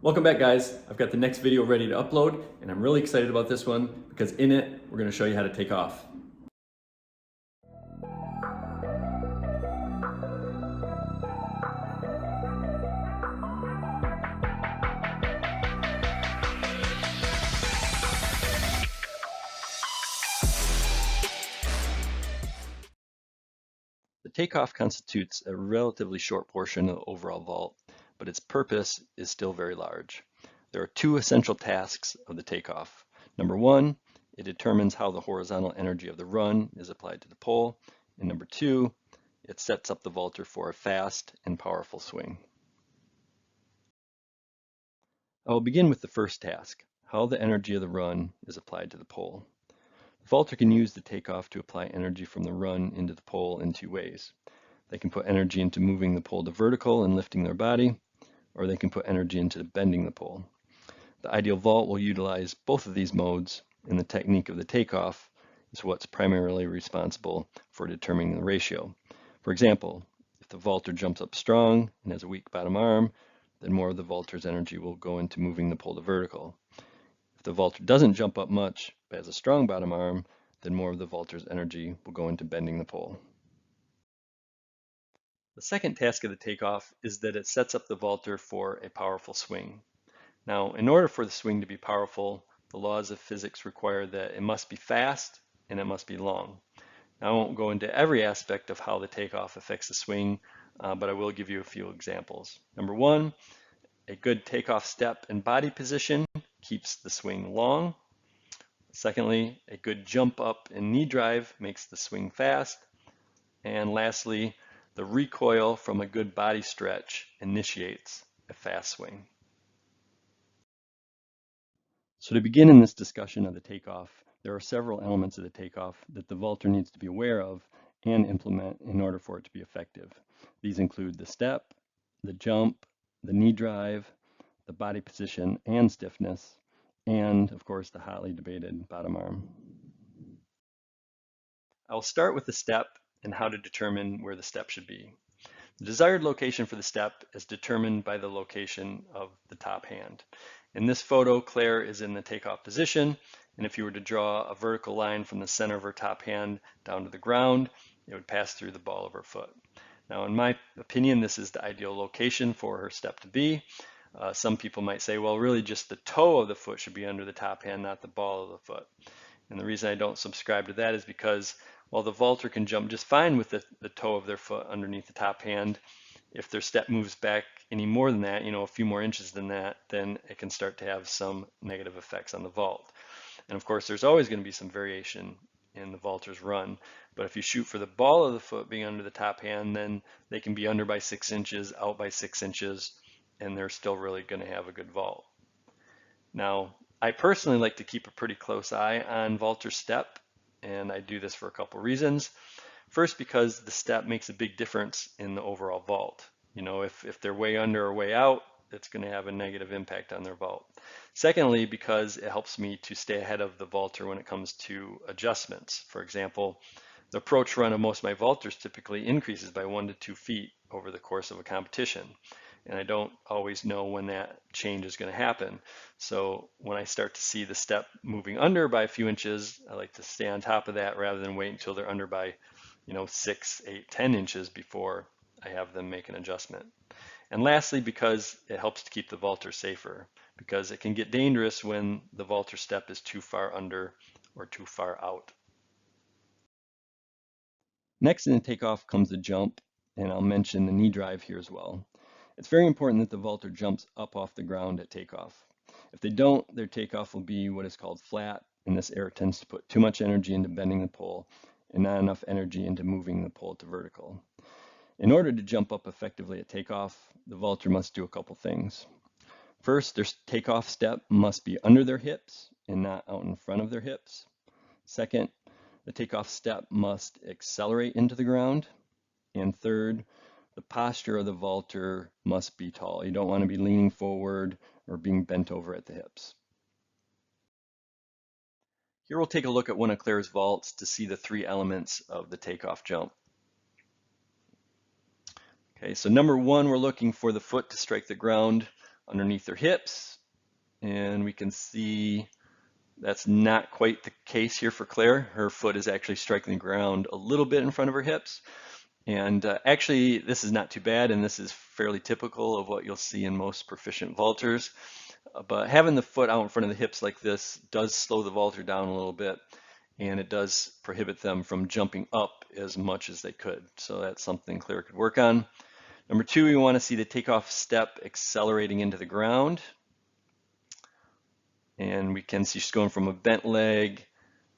Welcome back, guys. I've got the next video ready to upload, and I'm really excited about this one because in it, we're going to show you how to take off. The takeoff constitutes a relatively short portion of the overall vault, but its purpose is still very large. There are two essential tasks of the takeoff. Number one, it determines how the horizontal energy of the run is applied to the pole. And number two, it sets up the vaulter for a fast and powerful swing. I will begin with the first task, how the energy of the run is applied to the pole. The vaulter can use the takeoff to apply energy from the run into the pole in two ways. They can put energy into moving the pole to vertical and lifting their body, or they can put energy into bending the pole. The ideal vault will utilize both of these modes, and the technique of the takeoff is what's primarily responsible for determining the ratio. For example, if the vaulter jumps up strong and has a weak bottom arm, then more of the vaulter's energy will go into moving the pole to vertical. If the vaulter doesn't jump up much, but has a strong bottom arm, then more of the vaulter's energy will go into bending the pole. The second task of the takeoff is that it sets up the vaulter for a powerful swing. Now, in order for the swing to be powerful, the laws of physics require that it must be fast and it must be long. Now, I won't go into every aspect of how the takeoff affects the swing, but I will give you a few examples. Number one, a good takeoff step and body position keeps the swing long. Secondly, a good jump up and knee drive makes the swing fast. And lastly, the recoil from a good body stretch initiates a fast swing. So to begin in this discussion of the takeoff, there are several elements of the takeoff that the vaulter needs to be aware of and implement in order for it to be effective. These include the step, the jump, the knee drive, the body position and stiffness, and of course the hotly debated bottom arm. I'll start with the step and how to determine where the step should be. The desired location for the step is determined by the location of the top hand. In this photo, Claire is in the takeoff position, and if you were to draw a vertical line from the center of her top hand down to the ground, it would pass through the ball of her foot. Now, in my opinion, this is the ideal location for her step to be. Some people might say, well, really just the toe of the foot should be under the top hand, not the ball of the foot. And the reason I don't subscribe to that is because while the vaulter can jump just fine with the toe of their foot underneath the top hand, if their step moves back any more than that, a few more inches than that, then it can start to have some negative effects on the vault. And of course, there's always going to be some variation in the vaulter's run. But if you shoot for the ball of the foot being under the top hand, then they can be under by 6 inches, out by 6 inches, and they're still really going to have a good vault. Now, I personally like to keep a pretty close eye on vaulter step, and I do this for a couple reasons. First, because the step makes a big difference in the overall vault. If they're way under or way out, it's going to have a negative impact on their vault. Secondly, because it helps me to stay ahead of the vaulter when it comes to adjustments. For example, the approach run of most of my vaulters typically increases by 1 to 2 feet over the course of a competition. And I don't always know when that change is going to happen. So when I start to see the step moving under by a few inches, I like to stay on top of that rather than wait until they're under by 6, 8, 10 inches before I have them make an adjustment. And lastly, because it helps to keep the vaulter safer, because it can get dangerous when the vaulter step is too far under or too far out. Next in the takeoff comes the jump, and I'll mention the knee drive here as well. It's very important that the vaulter jumps up off the ground at takeoff. If they don't, their takeoff will be what is called flat, and this error tends to put too much energy into bending the pole and not enough energy into moving the pole to vertical. In order to jump up effectively at takeoff, the vaulter must do a couple things. First, their takeoff step must be under their hips and not out in front of their hips. Second, the takeoff step must accelerate into the ground. And third, the posture of the vaulter must be tall. You don't want to be leaning forward or being bent over at the hips. Here we'll take a look at one of Claire's vaults to see the 3 elements of the takeoff jump. Okay, so number 1, we're looking for the foot to strike the ground underneath her hips, and we can see that's not quite the case here for Claire. Her foot is actually striking the ground a little bit in front of her hips. And actually, this is not too bad, and this is fairly typical of what you'll see in most proficient vaulters. But having the foot out in front of the hips like this does slow the vaulter down a little bit, and it does prohibit them from jumping up as much as they could. So that's something Claire could work on. Number two, we want to see the takeoff step accelerating into the ground. And we can see she's going from a bent leg,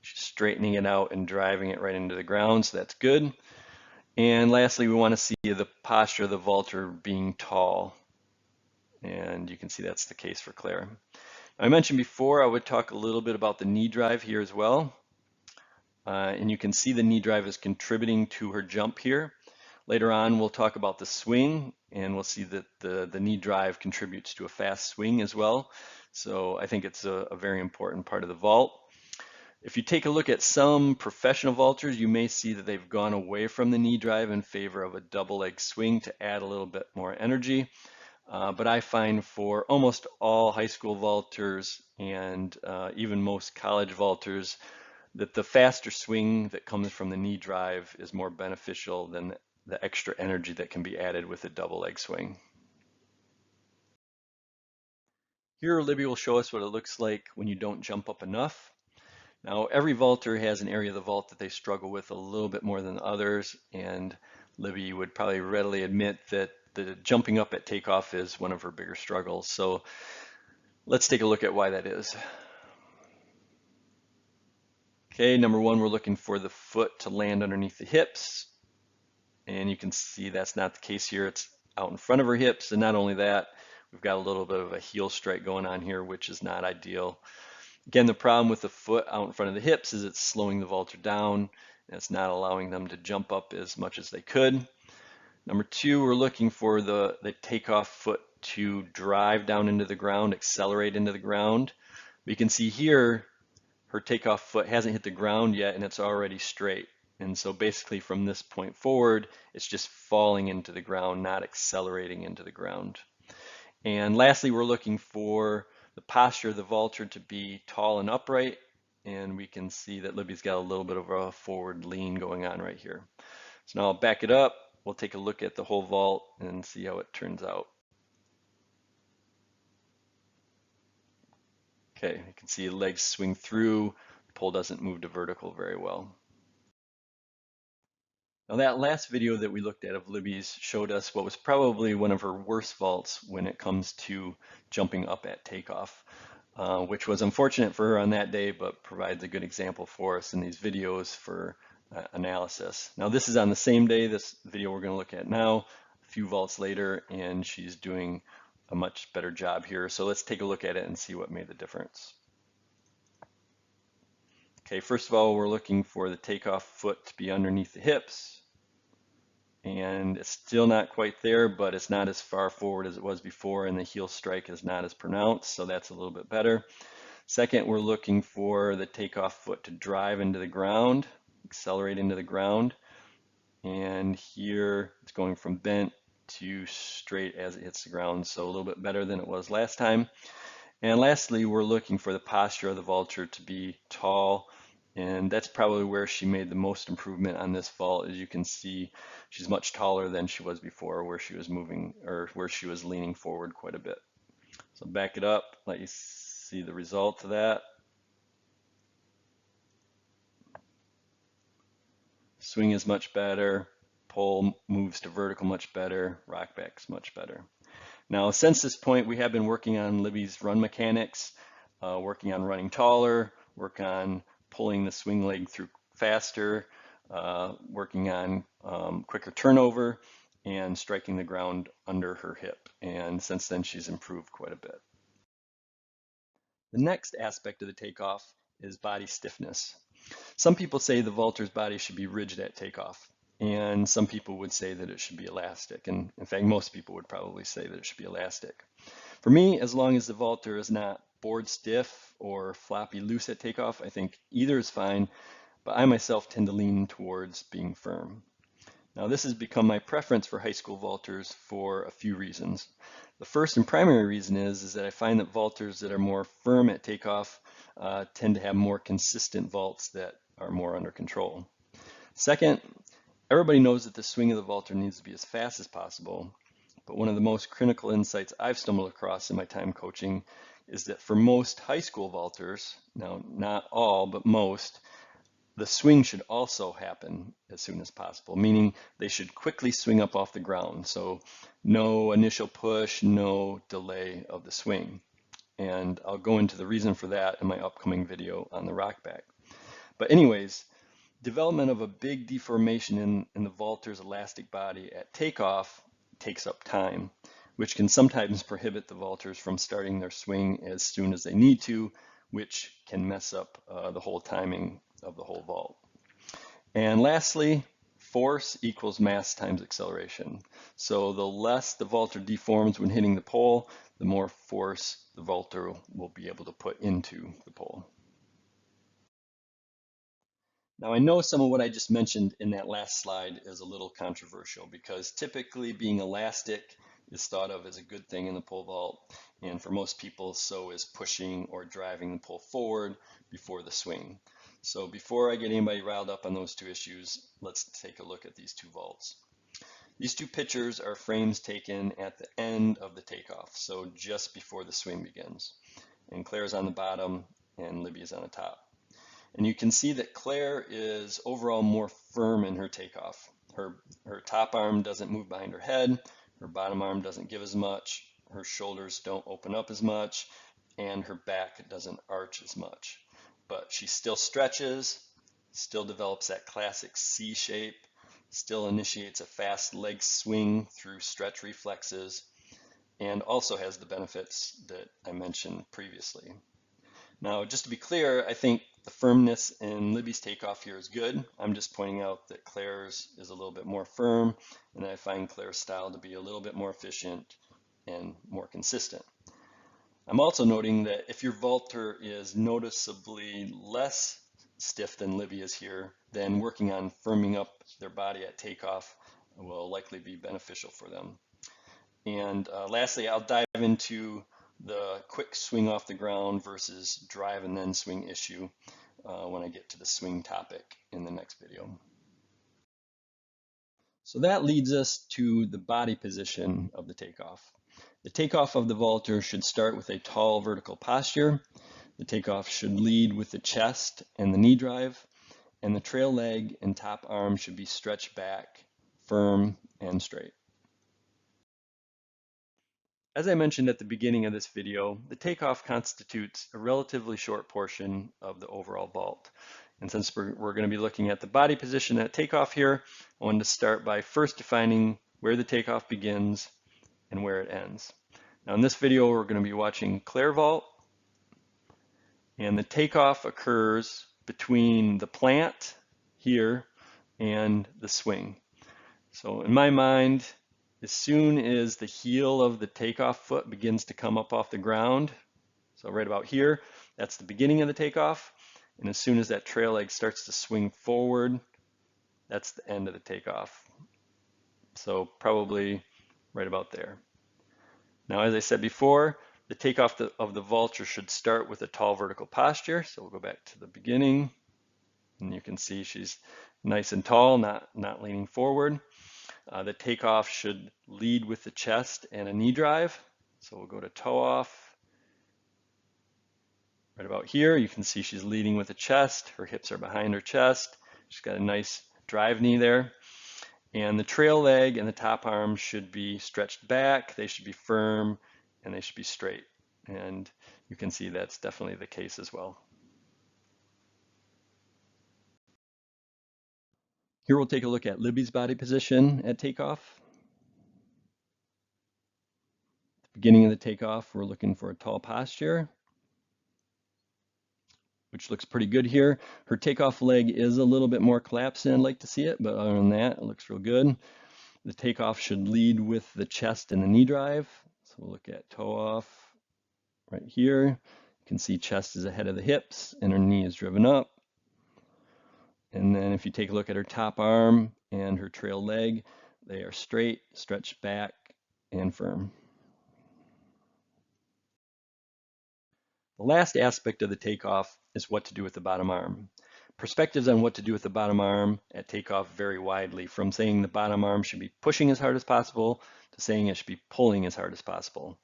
she's straightening it out and driving it right into the ground, so that's good. And lastly, we want to see the posture of the vaulter being tall. And you can see that's the case for Claire. I mentioned before I would talk a little bit about the knee drive here as well. And you can see the knee drive is contributing to her jump here. Later on, we'll talk about the swing, and we'll see that the knee drive contributes to a fast swing as well. So I think it's a very important part of the vault. If you take a look at some professional vaulters, you may see that they've gone away from the knee drive in favor of a double leg swing to add a little bit more energy. But I find for almost all high school vaulters and even most college vaulters that the faster swing that comes from the knee drive is more beneficial than the extra energy that can be added with a double leg swing. Here, Libby will show us what it looks like when you don't jump up enough. Now, every vaulter has an area of the vault that they struggle with a little bit more than others, and Libby would probably readily admit that the jumping up at takeoff is one of her bigger struggles. So let's take a look at why that is. Okay, number one, we're looking for the foot to land underneath the hips, and you can see that's not the case here. It's out in front of her hips, and not only that, we've got a little bit of a heel strike going on here, which is not ideal. Again, the problem with the foot out in front of the hips is it's slowing the vaulter down, and it's not allowing them to jump up as much as they could. Number two, we're looking for the takeoff foot to drive down into the ground, accelerate into the ground. We can see here, her takeoff foot hasn't hit the ground yet, and it's already straight. And so basically from this point forward, it's just falling into the ground, not accelerating into the ground. And lastly, we're looking for the posture of the vaulter to be tall and upright. And we can see that Libby's got a little bit of a forward lean going on right here. So now I'll back it up. We'll take a look at the whole vault and see how it turns out. Okay, you can see the legs swing through. The pole doesn't move to vertical very well. Now that last video that we looked at of Libby's showed us what was probably one of her worst vaults when it comes to jumping up at takeoff, which was unfortunate for her on that day, but provides a good example for us in these videos for analysis. Now this is on the same day, this video we're going to look at now, a few vaults later, and she's doing a much better job here. So let's take a look at it and see what made the difference. Okay, first of all, we're looking for the takeoff foot to be underneath the hips. And it's still not quite there, but it's not as far forward as it was before, and the heel strike is not as pronounced, so that's a little bit better. Second, we're looking for the takeoff foot to drive into the ground, accelerate into the ground. And here it's going from bent to straight as it hits the ground, so a little bit better than it was last time. And lastly, we're looking for the posture of the vaulter to be tall, and that's probably where she made the most improvement on this vault. As you can see, she's much taller than she was before, where she was moving or where she was leaning forward quite a bit. So back it up, let you see the result of that. Swing is much better, pole moves to vertical much better, rock back's much better. Now, since this point, we have been working on Libby's run mechanics, working on running taller, work on pulling the swing leg through faster, working on quicker turnover, and striking the ground under her hip. And since then, she's improved quite a bit. The next aspect of the takeoff is body stiffness. Some people say the vaulter's body should be rigid at takeoff, and some people would say that it should be elastic. And in fact, most people would probably say that it should be elastic. For me, as long as the vaulter is not board stiff or floppy loose at takeoff, I think either is fine, but I myself tend to lean towards being firm. Now this has become my preference for high school vaulters for a few reasons. The first and primary reason is that I find that vaulters that are more firm at takeoff tend to have more consistent vaults that are more under control. Second, everybody knows that the swing of the vaulter needs to be as fast as possible, but one of the most critical insights I've stumbled across in my time coaching is that for most high school vaulters, now not all, but most, the swing should also happen as soon as possible, meaning they should quickly swing up off the ground. So no initial push, no delay of the swing. And I'll go into the reason for that in my upcoming video on the rock back. But anyways, development of a big deformation in the vaulter's elastic body at takeoff takes up time, which can sometimes prohibit the vaulters from starting their swing as soon as they need to, which can mess up the whole timing of the whole vault. And lastly, force equals mass times acceleration. So the less the vaulter deforms when hitting the pole, the more force the vaulter will be able to put into the pole. Now I know some of what I just mentioned in that last slide is a little controversial because typically being elastic is thought of as a good thing in the pole vault, and for most people so is pushing or driving the pole forward before the swing. So before I get anybody riled up on those two issues, let's take a look at these two vaults. These two pictures are frames taken at the end of the takeoff, so just before the swing begins. And Claire's on the bottom and Libby is on the top. And you can see that Claire is overall more firm in her takeoff. Her top arm doesn't move behind her head, her bottom arm doesn't give as much, her shoulders don't open up as much, and her back doesn't arch as much. But she still stretches, still develops that classic C shape, still initiates a fast leg swing through stretch reflexes, and also has the benefits that I mentioned previously. Now, just to be clear, I think the firmness in Libby's takeoff here is good. I'm just pointing out that Claire's is a little bit more firm, and I find Claire's style to be a little bit more efficient and more consistent. I'm also noting that if your vaulter is noticeably less stiff than Libby is here, then working on firming up their body at takeoff will likely be beneficial for them. And lastly, I'll dive into the quick swing off the ground versus drive and then swing issue when I get to the swing topic in the next video. So that leads us to the body position of the takeoff. The takeoff of the vaulter should start with a tall vertical posture. The takeoff should lead with the chest and the knee drive, and the trail leg and top arm should be stretched back, firm and straight. As I mentioned at the beginning of this video, the takeoff constitutes a relatively short portion of the overall vault. And since we're going to be looking at the body position at takeoff here, I wanted to start by first defining where the takeoff begins and where it ends. Now in this video, we're going to be watching Claire vault, and the takeoff occurs between the plant here and the swing. So in my mind, as soon as the heel of the takeoff foot begins to come up off the ground, so right about here, that's the beginning of the takeoff. And as soon as that trail leg starts to swing forward, that's the end of the takeoff. So probably right about there. Now, as I said before, the takeoff of the vaulter should start with a tall vertical posture. So we'll go back to the beginning, and you can see she's nice and tall, not leaning forward. The takeoff should lead with the chest and a knee drive. So we'll go to toe off. Right about here, you can see she's leading with the chest. Her hips are behind her chest. She's got a nice drive knee there. And the trail leg and the top arm should be stretched back. They should be firm and they should be straight. And you can see that's definitely the case as well. Here we'll take a look at Libby's body position at takeoff. At the beginning of the takeoff, we're looking for a tall posture, which looks pretty good here. Her takeoff leg is a little bit more collapsed than I'd like to see it, but other than that, it looks real good. The takeoff should lead with the chest and the knee drive. So we'll look at toe off right here. You can see chest is ahead of the hips and her knee is driven up. And then if you take a look at her top arm and her trail leg, they are straight, stretched back, and firm. The last aspect of the takeoff is what to do with the bottom arm. Perspectives on what to do with the bottom arm at takeoff vary widely, from saying the bottom arm should be pushing as hard as possible to saying it should be pulling as hard as possible.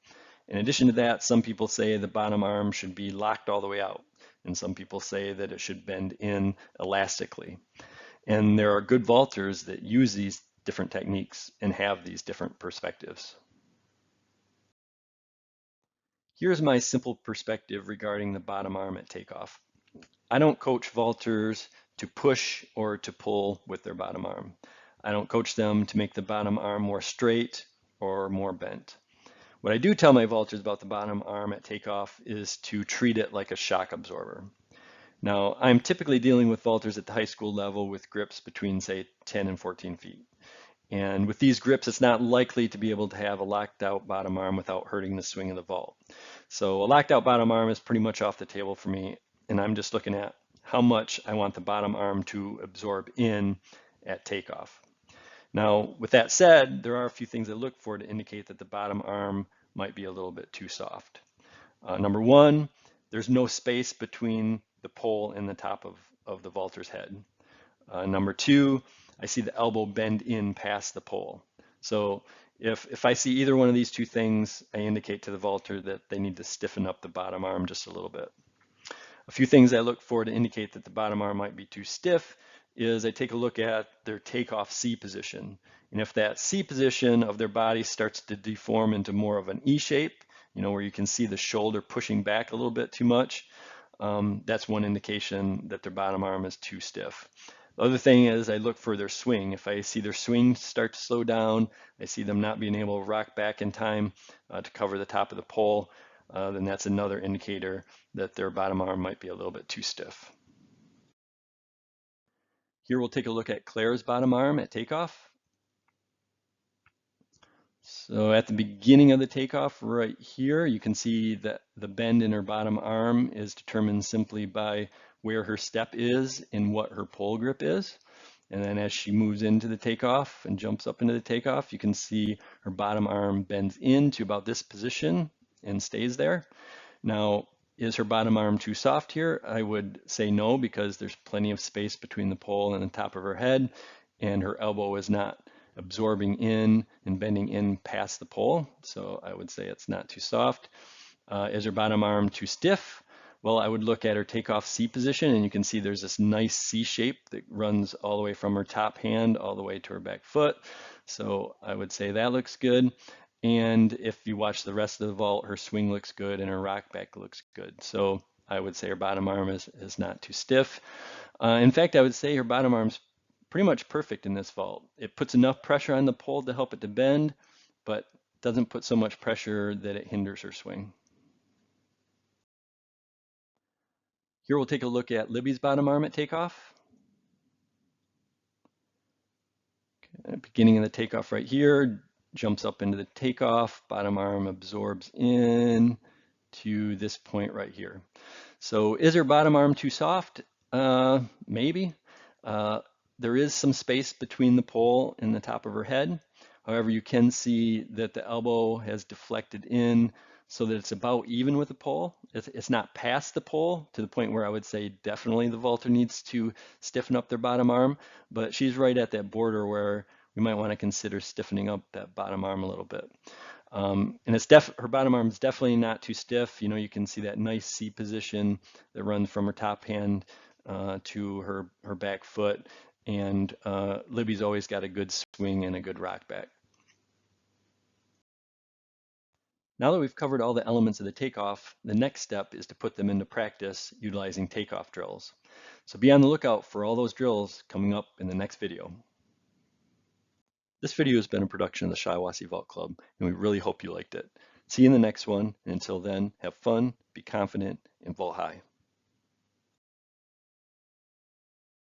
In addition to that, some people say the bottom arm should be locked all the way out, and some people say that it should bend in elastically. And there are good vaulters that use these different techniques and have these different perspectives. Here's my simple perspective regarding the bottom arm at takeoff. I don't coach vaulters to push or to pull with their bottom arm. I don't coach them to make the bottom arm more straight or more bent. What I do tell my vaulters about the bottom arm at takeoff is to treat it like a shock absorber. Now, I'm typically dealing with vaulters at the high school level with grips between, say, 10 and 14 feet. And with these grips, it's not likely to be able to have a locked out bottom arm without hurting the swing of the vault. So a locked out bottom arm is pretty much off the table for me, and I'm just looking at how much I want the bottom arm to absorb in at takeoff. Now, with that said, there are a few things I look for to indicate that the bottom arm might be a little bit too soft. Number one, there's no space between the pole and the top of the vaulter's head. Number two, I see the elbow bend in past the pole. So if I see either one of these two things, I indicate to the vaulter that they need to stiffen up the bottom arm just a little bit. A few things I look for to indicate that the bottom arm might be too stiff is I take a look at their takeoff C position. And if that C position of their body starts to deform into more of an E shape, where you can see the shoulder pushing back a little bit too much, that's one indication that their bottom arm is too stiff. The other thing is I look for their swing. If I see their swing start to slow down, I see them not being able to rock back in time to cover the top of the pole, then that's another indicator that their bottom arm might be a little bit too stiff. Here we'll take a look at Claire's bottom arm at takeoff. So at the beginning of the takeoff right here, you can see that the bend in her bottom arm is determined simply by where her step is and what her pole grip is. And then as she moves into the takeoff and jumps up into the takeoff, you can see her bottom arm bends into about this position and stays there. Now, is her bottom arm too soft here? I would say no, because there's plenty of space between the pole and the top of her head, and her elbow is not absorbing in and bending in past the pole. So I would say it's not too soft. Is her bottom arm too stiff? Well, I would look at her takeoff C position, and you can see there's this nice C shape that runs all the way from her top hand all the way to her back foot. So I would say that looks good. And if you watch the rest of the vault, her swing looks good and her rock back looks good. So I would say her bottom arm is not too stiff. In fact, I would say her bottom arm's pretty much perfect in this vault. It puts enough pressure on the pole to help it to bend, but doesn't put so much pressure that it hinders her swing. Here we'll take a look at Libby's bottom arm at takeoff. Okay, beginning of the takeoff right here, jumps up into the takeoff, bottom arm absorbs in to this point right here. So is her bottom arm too soft? Maybe. There is some space between the pole and the top of her head. However, you can see that the elbow has deflected in so that it's about even with the pole. It's not past the pole to the point where I would say definitely the vaulter needs to stiffen up their bottom arm, but she's right at that border where we might want to consider stiffening up that bottom arm a little bit. And her bottom arm is definitely not too stiff. You can see that nice C position that runs from her top hand to her back foot. And Libby's always got a good swing and a good rock back. Now that we've covered all the elements of the takeoff, the next step is to put them into practice utilizing takeoff drills. So be on the lookout for all those drills coming up in the next video. This video has been a production of the Shiawassee Vault Club, and we really hope you liked it. See you in the next one, and until then, have fun, be confident, and vault high.